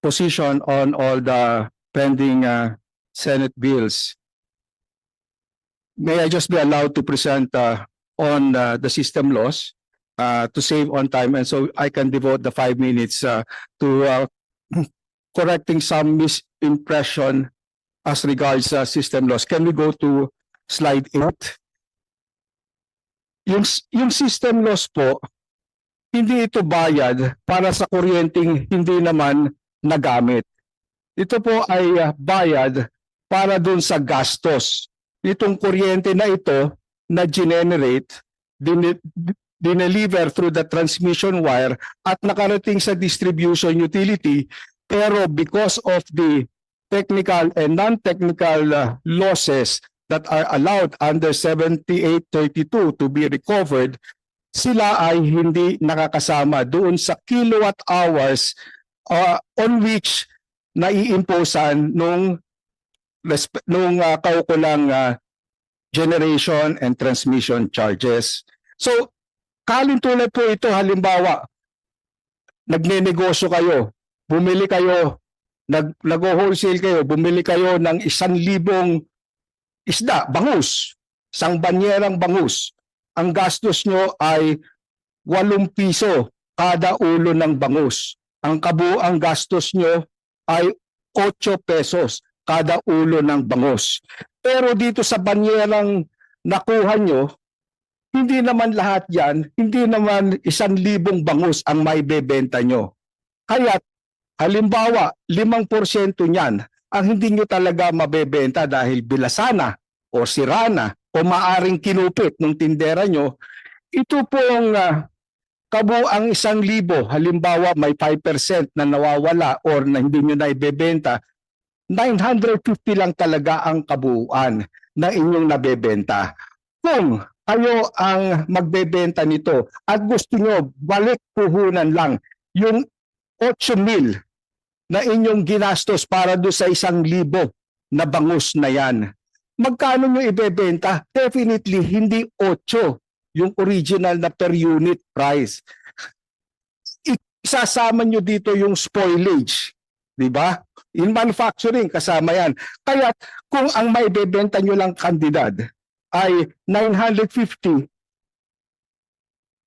position on all the pending Senate bills. May I just be allowed to present on the system laws to save on time, and so I can devote the 5 minutes to correcting some misimpression as regards system laws. Can we go to slide 8? Yung system loss po, hindi ito bayad para sa kuryenteng hindi naman nagamit. Ito po ay bayad para dun sa gastos. Itong kuryente na ito na generate, dineliver through the transmission wire at nakarating sa distribution utility, pero because of the technical and non-technical losses that are allowed under 7832 to be recovered, sila ay hindi nakakasama doon sa kilowatt hours on which naiimposan nung kaukulang generation and transmission charges. So, kalintulad po ito, halimbawa, nagnenegosyo kayo, bumili kayo, nag-wholesale kayo, bumili kayo ng 1,000 isda, bangus, isang banyerang bangus. Ang gastos nyo ay 8 piso kada ulo ng bangus. Ang kabuang gastos nyo ay 8 pesos kada ulo ng bangus. Pero dito sa banyerang nakuha nyo, hindi naman lahat yan, hindi naman 1,000 bangus ang may bebenta nyo. Kaya halimbawa, 5% niyan ang hindi nyo talaga mabebenta dahil bilasana o sirana o maaring kinupit ng tindera nyo. Ito pong kabuang 1,000, halimbawa may 5% na nawawala or na hindi nyo na ibebenta, 950 lang talaga ang kabuuan na inyong nabebenta. Kung kayo ang magbebenta nito at gusto nyo balik puhunan lang yung 8,000 na inyong ginastos para do sa 1,000 na bangus na yan, magkano nyo ibebenta? Definitely hindi 8 yung original na per unit price. Isasama nyo dito yung spoilage, di ba? In manufacturing, kasama yan. Kaya kung ang may bebenta nyo lang kandidad ay 950,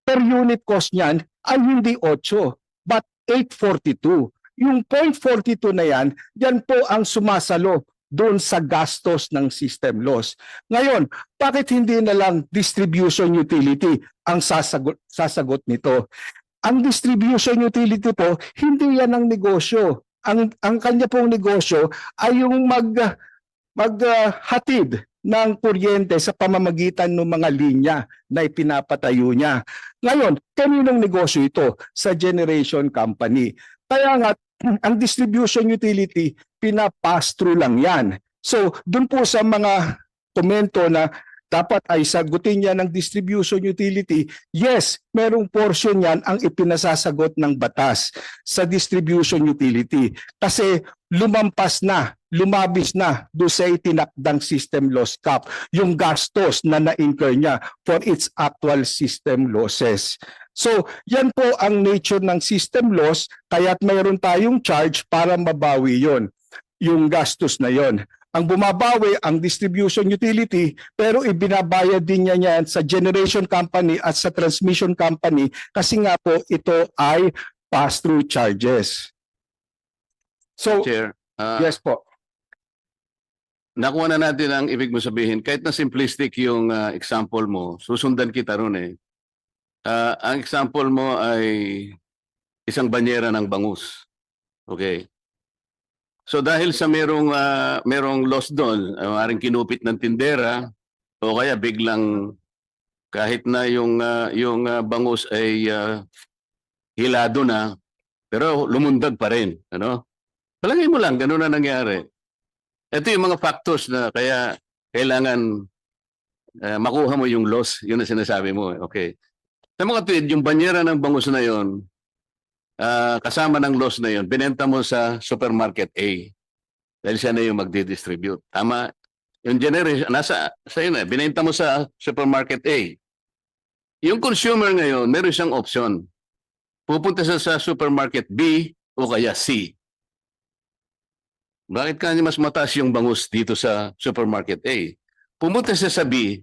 per unit cost niyan ay hindi 8, but 842. Yung 0.42 na yan po ang sumasalo doon sa gastos ng system loss. Ngayon, bakit hindi na lang distribution utility ang sasagot nito? Ang distribution utility po, hindi yan ang negosyo. Ang kanya pong negosyo ay yung maghatid ng kuryente sa pamamagitan ng mga linya na ipinapatayo niya. Ngayon, kaninong negosyo ito? Sa generation company. Kaya nga, ang distribution utility, pinapass through lang yan. So, dun po sa mga komento na dapat ay sagutin niya ng distribution utility, yes, merong portion yan ang ipinasasagot ng batas sa distribution utility. Kasi lumabis na doon sa itinakdang system loss cap, yung gastos na na-incur niya for its actual system losses. So, yan po ang nature ng system loss, kaya't mayroon tayong charge para mabawi yon, yung gastos na yon. Ang bumabawi ang distribution utility, pero ibinabayad din niya yan sa generation company at sa transmission company kasi nga po ito ay pass-through charges. So, Chair, yes po. nakuha na natin ang ibig mo sabihin. Kahit na simplistic yung example mo, susundan kita ron eh. Ang example mo ay isang banyera ng bangus. Okay. So dahil sa merong loss doon, maaaring kinupit ng tindera o kaya biglang kahit na yung bangus ay hilado na pero lumundag pa rin, ano? Palagay mo lang ganun na nangyari. Ito yung mga factors na kaya kailangan makuha mo yung loss, yun ang sinasabi mo, okay. Sa mga tweet, yung banyera ng bangus na yon, kasama ng loss na yon, binenta mo sa supermarket A. Dahil siya na yung magdi-distribute. Tama? Yung generation, nasa sa'yo na, binenta mo sa supermarket A. Yung consumer ngayon, meron siyang option. Pupunta siya sa supermarket B o kaya C. Bakit kanya mas mataas yung bangus dito sa supermarket A? Pumunta siya sa B,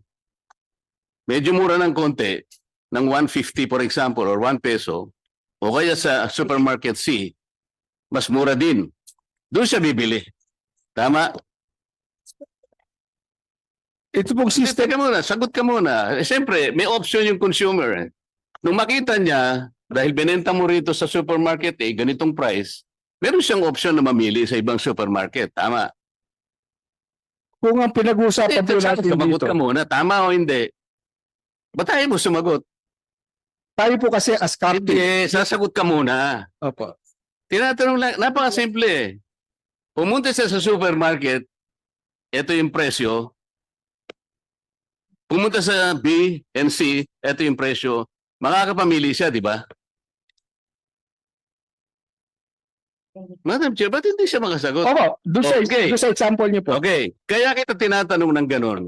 medyo mura ng konti, ng 150 for example, or 1 peso, o kaya sa supermarket C, mas mura din. Doon siya bibili. Tama? Ito pong system, Teka muna, sagot ka muna. Siyempre, may option yung consumer. Nung makita niya, dahil binenta mo rito sa supermarket ganitong price, meron siyang option na mamili sa ibang supermarket. Tama? kung ang pinag-uusapan po natin Sumagot dito, ka muna. Tama o hindi? Ba't tayo mo sumagot? tayo po kasi as captive. Hindi, sasagot ka muna. Opo. Tinatanong lang, napakasimple eh. Pumunta siya sa supermarket, ito yung presyo. Pumunta sa B and C, ito yung presyo. Makakapamili siya, di ba? Madam Chair, ba't hindi siya makasagot? Opo, Okay. doon sa example niyo po. Okay, kaya kita tinatanong ng ganon.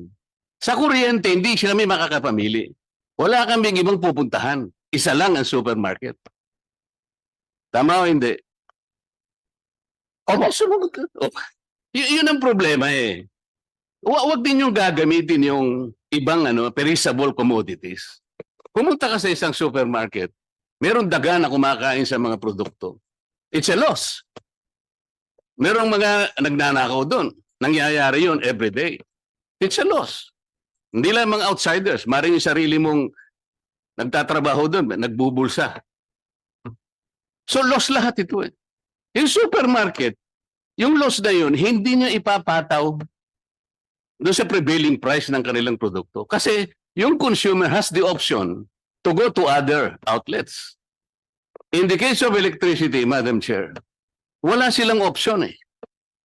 Sa kuryente, hindi siya kami makakapamili. Wala kaming ibang pupuntahan. Isa lang ang supermarket. Tama o hindi? Opo. Sumagot ka. Oh. Yun ang problema eh. Huwag din yung gagamitin yung ibang perishable commodities. Pumunta ka sa isang supermarket, meron daga na kumakain sa mga produkto. It's a loss. Merong mga nagnanakaw doon. Nangyayari yun every day. It's a loss. Hindi lang mga outsiders. Maring yung sarili mong nagtatrabaho doon, nagbubulsa. So loss lahat ito eh. Yung supermarket, yung loss na yun, hindi niya ipapataw doon sa prevailing price ng kanilang produkto. Kasi yung consumer has the option to go to other outlets. In the case of electricity, Madam Chair, wala silang option eh.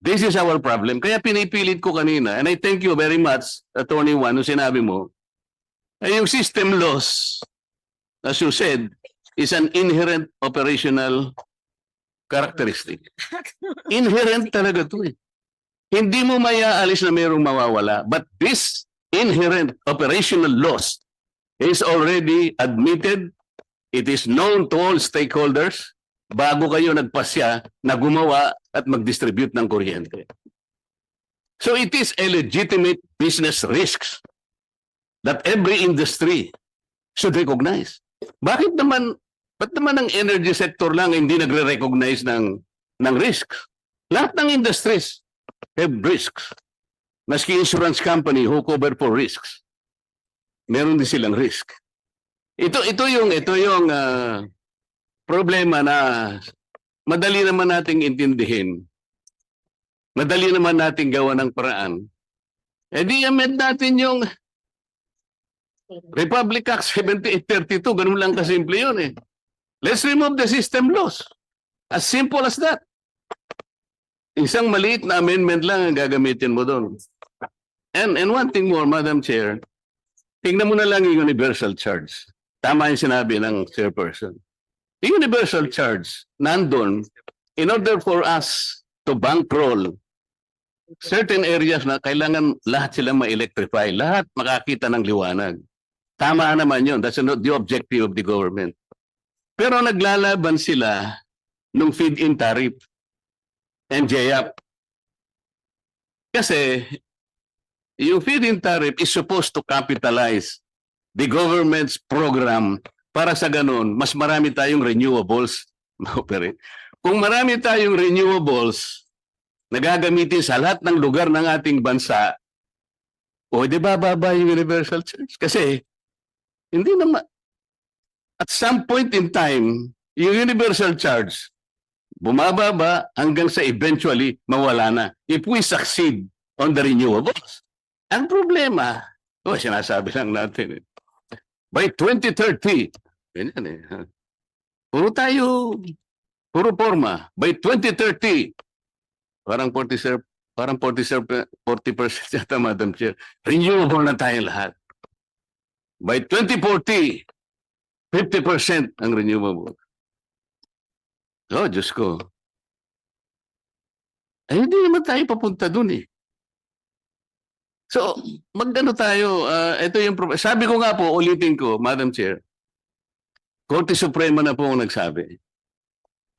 This is our problem. Kaya pinipilit ko kanina, and I thank you very much, Attorney Juan, nung sinabi mo, ay yung system loss, as you said, is an inherent operational characteristic. Inherent talaga to eh. Hindi mo mayaalis na mayroong mawawala. But this inherent operational loss is already admitted. It is known to all stakeholders bago kayo nagpasya na gumawa at mag-distribute ng kuryente. So it is a legitimate business risks that every industry should recognize. Ba't naman ang energy sector lang hindi nagre-recognize ng risks? Lahat ng industries have risks. Maski insurance company who cover for risks, meron din silang risk. Ito yung problema na madali naman nating intindihin. Madali naman nating gawa ng paraan. Di amend natin yung Republic Act 7832, ganun lang kasimple yun eh. Let's remove the system laws. As simple as that. Isang maliit na amendment lang ang gagamitin mo doon. And one thing more, Madam Chair, tingnan mo na lang yung universal charge. Tama yung sinabi ng chairperson. Yung universal charge, nandun, in order for us to bankroll certain areas na kailangan lahat sila ma-electrify, lahat makakita ng liwanag. Tama naman yun. That's not the objective of the government. Pero naglalaban sila nung feed-in tariff and JAP. Kasi yung feed-in tariff is supposed to capitalize the government's program para sa ganun, mas marami tayong renewables ma-operate. Kung marami tayong renewables na gagamitin sa lahat ng lugar ng ating bansa, o di ba bababa yung universal charge? Kasi hindi naman, at some point in time, yung universal charge, bumababa hanggang sa eventually mawala na. If we succeed on the renewables. Ang problema, sinasabi lang natin, by 2030, ganyan eh. Puro forma. By 2030, parang 40% yata, Madam Chair, renewable na tayo lahat. By 2040, 50% ang renewable. Oh, Diyos ko. Ay, hindi naman tayo papunta dun eh. So, magano tayo, ito yung sabi ko nga po, ulitin ko, Madam Chair, Korte Suprema na po ang nagsabi,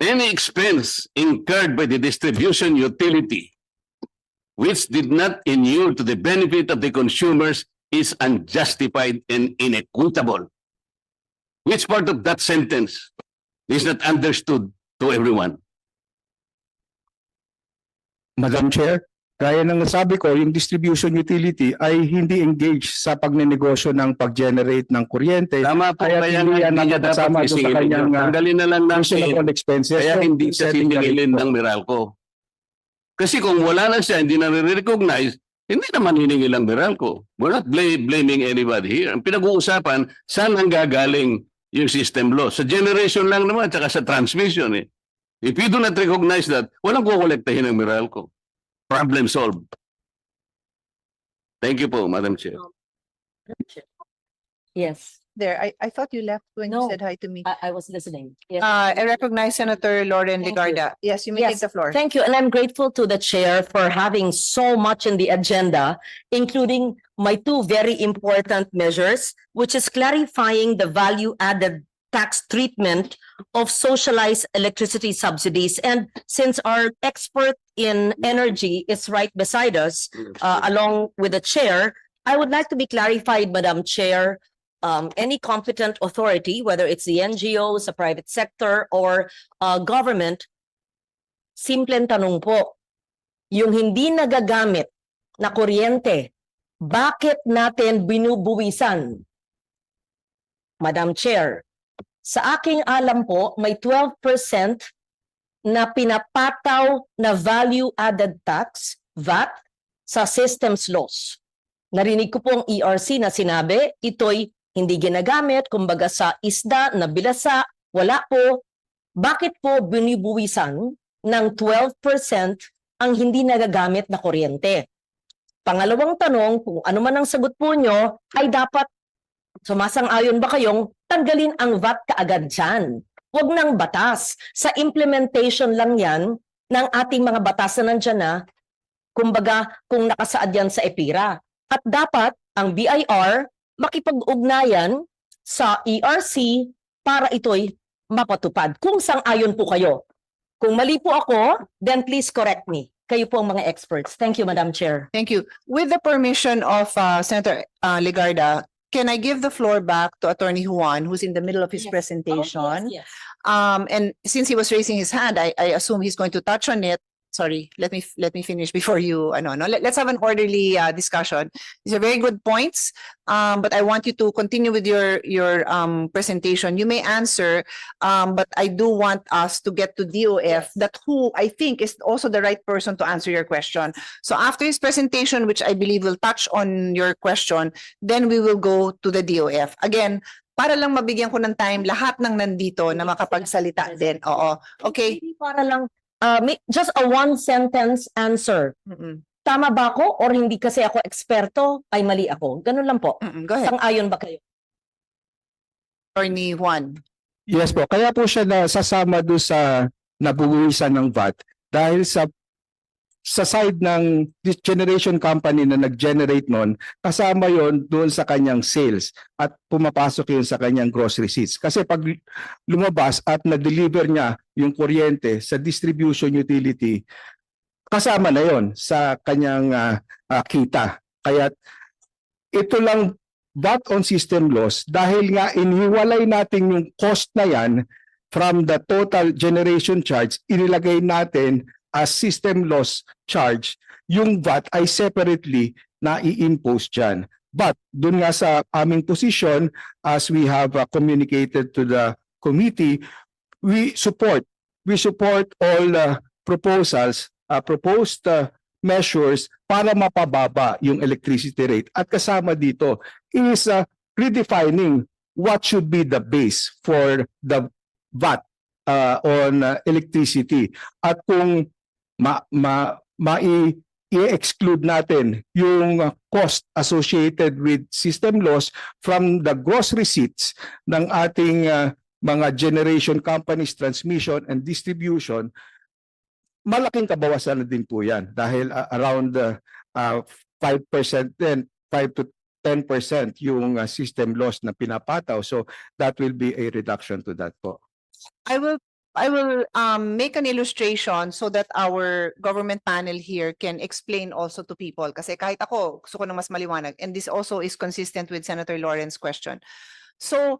any expense incurred by the distribution utility which did not inure to the benefit of the consumers is unjustified and inequitable. Which part of that sentence is not understood to everyone? Madam Chair, gaya ng sabi ko, yung distribution utility ay hindi engaged sa pagnenegosyo ng pag-generate ng kuryente. Tama po, Kaya kaya hindi nga yan hindi niya dapat nakakasama doon sa isingilin kanyang, yun. Tanggalin na lang natin. reasonable expenses. Kaya So, hindi siya setting the rate siningilin po. ng Meralco. Kasi kung wala na siya, hindi na recognize, hindi naman hiningil ang Meralco. We're not blaming anybody here. Ang pinag-uusapan, saan ang gagaling yung system loss? Sa generation lang naman, tsaka sa transmission eh. If you do not recognize that, walang kukolektahin ng Meralco. Problem solved. Thank you po, Madam Chair. Yes, There, I thought you left when you No. said hi to me. I was listening. Yes. I recognize Senator Lauren Thank you. Legarda. Yes, you may Yes, take the floor. Thank you, and I'm grateful to the chair for having so much in the agenda, including my two very important measures, which is clarifying the value-added tax treatment of socialized electricity subsidies. And since our expert in energy is right beside us, along with the chair, I would like to be clarified, Madam Chair, any competent authority, whether it's the NGOs, the private sector, or government, simpleng tanong po, yung hindi nagagamit na kuryente, bakit natin binubuwisan? Madam Chair, sa aking alam po, may 12% na pinapataw na value-added tax, VAT, sa systems loss. Narinig ko pong ERC na sinabi, ito'y hindi ginagamit, kumbaga sa isda, na bilasa, wala po. Bakit po binibuwisan ng 12% ang hindi nagagamit na kuryente? Pangalawang tanong, kung ano man ang sagot po nyo, ay dapat sumasang-ayon ba kayong tanggalin ang VAT kaagad dyan? Huwag ng batas. Sa implementation lang yan ng ating mga batas na nandyan na, kumbaga kung nakasaad yan sa EPIRA. At dapat ang BIR makipag-ugnayan sa ERC para ito'y mapatupad. Kung sang-ayon po kayo. Kung mali po ako, then please correct me. Kayo po ang mga experts. Thank you, Madam Chair. Thank you. With the permission of Senator Legarda, can I give the floor back to Attorney Juan, who's in the middle of his Yes. presentation? Yes. And since he was raising his hand, I assume he's going to touch on it. Sorry, let me finish before you. Let's have an orderly discussion. These are very good points, but I want you to continue with your presentation. You may answer, but I do want us to get to DOF, that who I think is also the right person to answer your question. So after his presentation, which I believe will touch on your question, then we will go to the DOF. Again, para lang mabigyan ko ng time lahat ng nandito na makapagsalita din. Oo. Okay. Maybe para lang, just a one-sentence answer. Mm-mm. Tama ba ako or hindi kasi ako eksperto, ay mali ako? Ganun lang po. Mm-mm. Go ahead. Sang-ayon ba kayo? Attorney Juan. Yes po, kaya po siya nasasama doon sa nabubuwisan ng VAT dahil sa side ng generation company na nag-generate nun, kasama yon doon sa kanyang sales at pumapasok yun sa kanyang gross receipts. Kasi pag lumabas at na-deliver niya yung kuryente sa distribution utility, kasama na yon sa kanyang kita. Kaya ito lang VAT on system loss dahil nga iniwalay natin yung cost na yan from the total generation charge, inilagay natin as system loss charge, yung VAT ay separately na i-impose dyan. But dun nga sa aming position, as we have communicated to the committee, we support all proposals, proposed measures para mapababa yung electricity rate. At kasama dito is redefining what should be the base for the VAT on electricity. At kung i-exclude natin yung cost associated with system loss from the gross receipts ng ating mga generation companies, transmission and distribution, malaking kabawasan na din po yan dahil around 5% din, 5 to 10% yung system loss na pinapataw. So that will be a reduction to that po. I will make an illustration so that our government panel here can explain also to people. Kasi kahit ako, gusto ko na mas maliwanag. And this also is consistent with Senator Lawrence's question. So,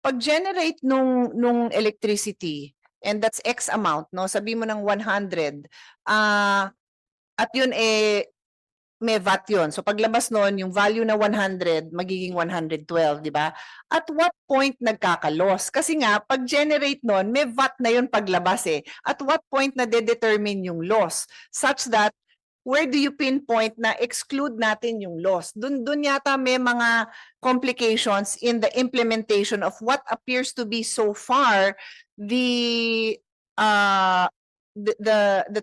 pag-generate nung electricity, and that's X amount, no? Sabi mo ng 100, at yun may VAT yun. So paglabas nun, yung value na 100, magiging 112, di ba? At what point nagkakalos? Kasi nga, pag-generate nun, may VAT na yun paglabas eh. At what point na de-determine yung loss? Such that, where do you pinpoint na exclude natin yung loss? Dun yata may mga complications in the implementation of what appears to be so far the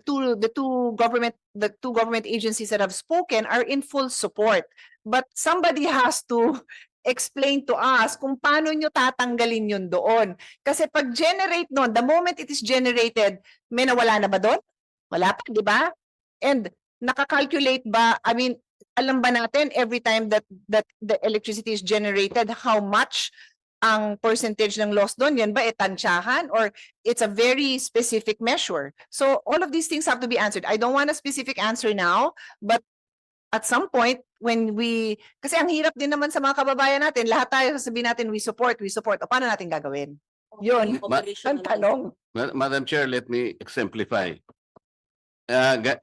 two government agencies that have spoken are in full support. But somebody has to explain to us kung paano nyo tatanggalin yun doon. Kasi pag generate nun, the moment it is generated, may nawala na ba doon? Wala pa, di ba? And nakakalculate ba, I mean, alam ba natin every time that the electricity is generated, how much ang percentage ng loss doon? Yan ba tansyahan or it's a very specific measure? So all of these things have to be answered. I don't want a specific answer now, but at some point when kasi ang hirap din naman sa mga kababayan natin, lahat tayo sasabihin natin we support. O paano natin gagawin? Yun, ang tanong. Madam Chair, let me exemplify.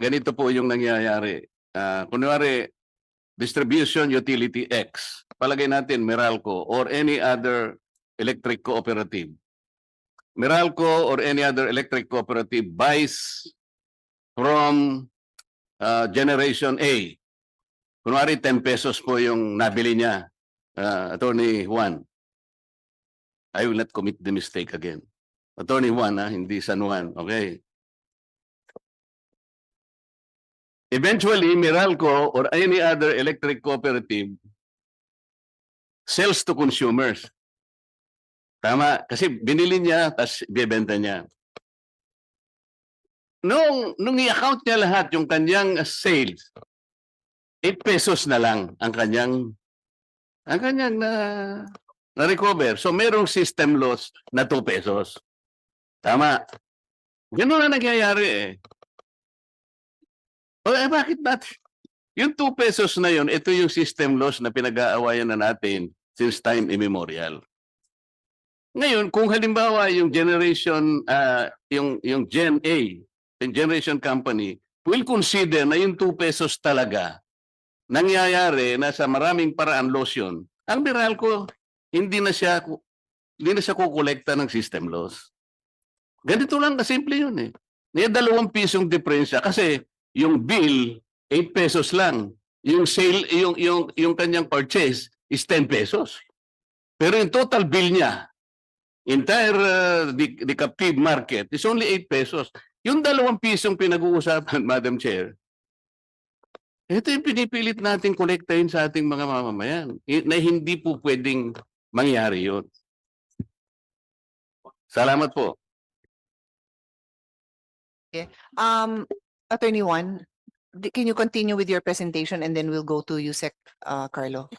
Ganito po yung nangyayari. Kunwari, distribution utility X, palagay natin Meralco or any other electric cooperative. Meralco or any other electric cooperative buys from generation A. Kunwari 10 pesos po yung nabili niya, Attorney Juan. I will not commit the mistake again. Attorney Juan, hindi San Juan. Okay. Eventually, Meralco or any other electric cooperative sells to consumers. Tama? Kasi binili niya, tapos bibenta niya. Nung i-account niya lahat yung kanyang sales, 8 pesos na lang ang kanyang na-recover. So merong system loss na 2 pesos. Tama? Ganun na nangyayari eh. Bakit natin? Yung 2 pesos na yun, ito yung system loss na pinag-aawayan na natin since time immemorial. Ngayon, kung halimbawa yung generation, yung Gen A, yung generation company, will consider na yung 2 pesos talaga nangyayari na sa maraming paraan loss yun, ang Meralco, hindi na siya kukolekta ng system loss. Ganito lang kasimple yun eh. May 2 pisong diferensya kasi yung bill 8 pesos lang. Yung sale, yung kanyang purchase is 10 pesos. Pero yung total bill niya, entire the captive market is only 8 pesos. Yung 2 pisong pinag-uusapan, Madam Chair, ito yung pinipilit natin kolektahin sa ating mga mamamayan na hindi po pwedeng mangyari yun. Salamat po. Attorney Juan, can you continue with your presentation and then we'll go to Yusek Carlo?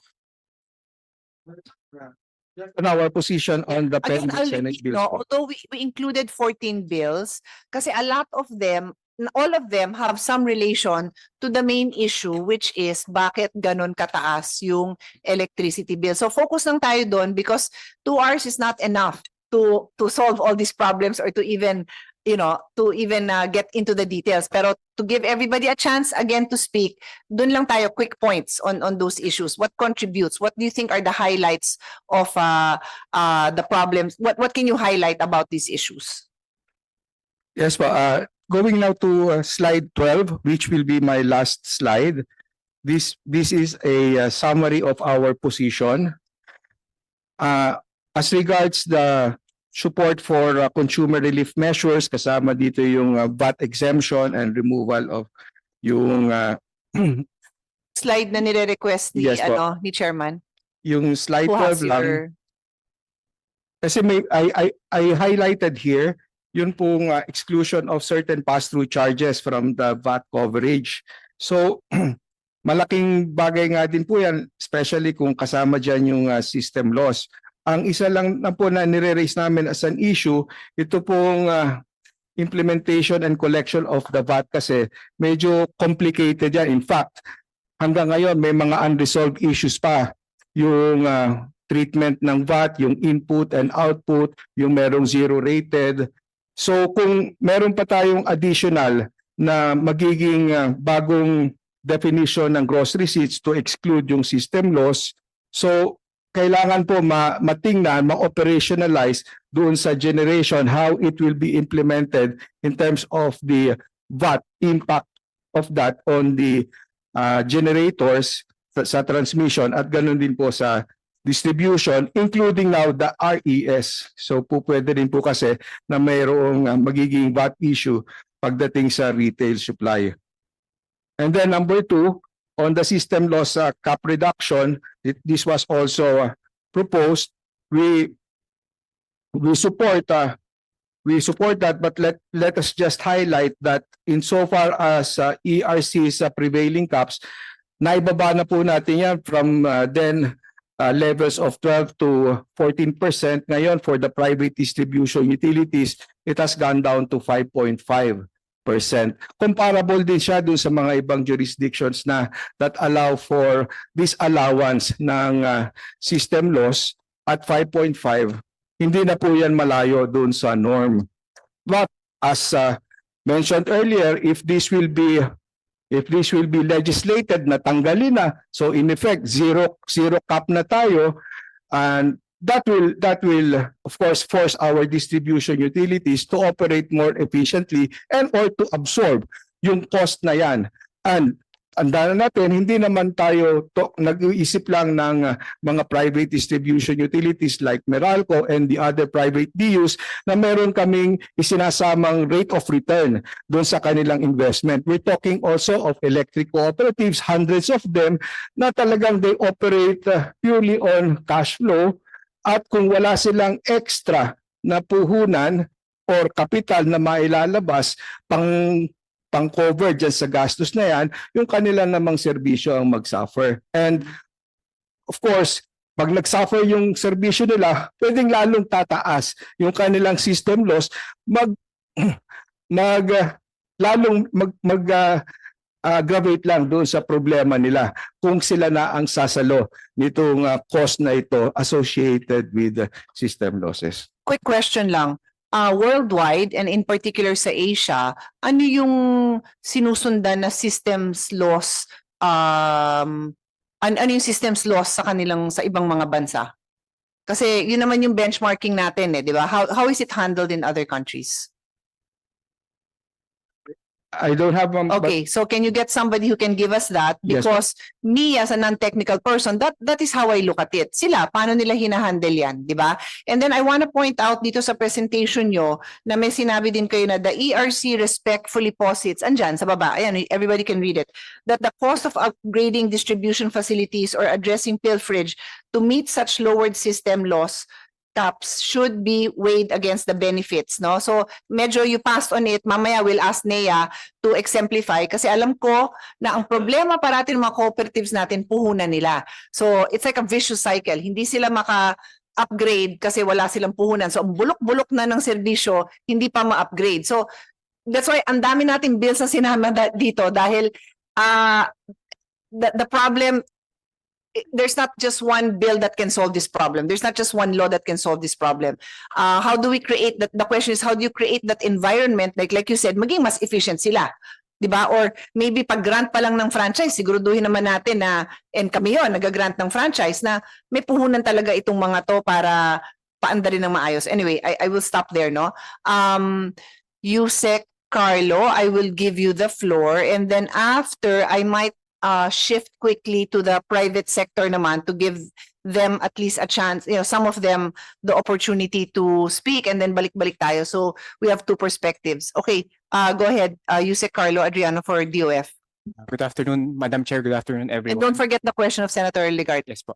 On our position on the Again, pending I'll Senate repeat, bills. no, although we included 14 bills, kasi a lot of them, all of them have some relation to the main issue, which is bakit ganon kataas yung electricity bill. So focus lang tayo doon because 2 hours is not enough to solve all these problems or to even get into the details. Pero to give everybody a chance again to speak, dun lang tayo quick points on those issues. What contributes? What do you think are the highlights of the problems? What can you highlight about these issues? Yes, going now to slide 12, which will be my last slide. This is a summary of our position. As regards the support for consumer relief measures, kasama dito yung VAT exemption and removal of yung Slide na nire-request ni Yes po. ni Chairman. yung slide Who has 12 lang. your Kasi I highlighted here yun pong exclusion of certain pass-through charges from the VAT coverage. So malaking bagay nga din po yan, especially kung kasama dyan yung system loss. Ang isa lang na po na nire-raise namin as an issue, ito pong implementation and collection of the VAT kasi medyo complicated yan. In fact, hanggang ngayon may mga unresolved issues pa. Yung treatment ng VAT, yung input and output, yung merong zero rated. So kung meron pa tayong additional na magiging bagong definition ng gross receipts to exclude yung system loss, so kailangan po matingnan, ma-operationalize doon sa generation how it will be implemented in terms of the VAT impact of that on the generators sa transmission at ganoon din po sa distribution, including now the RES. So po pwede din po kasi na mayroong magiging VAT issue pagdating sa retail supply. And then number 2, on the system loss cap reduction, this was also proposed. We support that, but let us just highlight that insofar as ERC's prevailing caps, naibaba na po natin yan from then levels of 12 to 14%. Ngayon for the private distribution utilities, it has gone down to 5.5%. Comparable din siya dun sa mga ibang jurisdictions na that allow for this allowance ng system loss at 5.5. Hindi na po yan malayo dun sa norm. But as mentioned earlier, if this will be legislated na tanggalin na, so in effect zero cap na tayo, and that will of course force our distribution utilities to operate more efficiently and or to absorb yung cost na yan. And andanan natin, hindi naman tayo nag-iisip lang ng mga private distribution utilities like Meralco and the other private DUs na meron kaming isinasamang rate of return doon sa kanilang investment. We're talking also of electric cooperatives, hundreds of them na talagang they operate purely on cash flow. At kung wala silang extra na puhunan or kapital na mailalabas pang-cover dyan sa gastos na yan, yung kanila namang serbisyo ang mag-suffer. And of course, pag nag-suffer yung serbisyo nila, pwedeng lalong tataas yung kanilang system loss, aggravate lang doon sa problema nila kung sila na ang sasalo nitong cost na ito associated with system losses. Quick question lang. Worldwide and in particular sa Asia, ano yung sinusundan na systems loss, ano yung systems loss sa kanilang sa ibang mga bansa? Kasi yun naman yung benchmarking natin di ba? How is it handled in other countries? I don't have Okay, so can you get somebody who can give us that? Yes, Because me as a non-technical person, that is how I look at it. Sila, paano nila hinahandle yan, di ba? And then I want to point out dito sa presentation nyo na may sinabi din kayo na the ERC respectfully posits, andyan sa baba, ayan, everybody can read it, that the cost of upgrading distribution facilities or addressing pilferage to meet such lowered system loss caps should be weighed against the benefits, no? So medyo you passed on it, mamaya we'll ask Nea to exemplify kasi alam ko na ang problema parati ng mga cooperatives natin puhunan nila. So it's like a vicious cycle. Hindi sila maka-upgrade kasi wala silang puhunan. So ang bulok-bulok na ng serbisyo, hindi pa ma-upgrade. So that's why ang dami nating bills na sinama dito dahil the problem, there's not just one bill that can solve this problem. There's not just one law that can solve this problem. How do we create that? The question is, how do you create that environment? Like you said, maging mas efficient sila. Diba? Or maybe pag grant pa lang ng franchise, siguraduhin naman natin na, and kami yun, nag-grant ng franchise na may puhunan talaga itong mga to para paandarin ng maayos. Anyway, I will stop there, no? Yusek Carlo, I will give you the floor. And then after, I might shift quickly to the private sector naman to give them at least a chance, some of them the opportunity to speak and then balik-balik tayo. So we have two perspectives. Okay, go ahead, Yusek Carlo Adriano for DOF. Good afternoon, Madam Chair. Good afternoon, And everyone. don't forget the question of Senator Ligart. Yes po.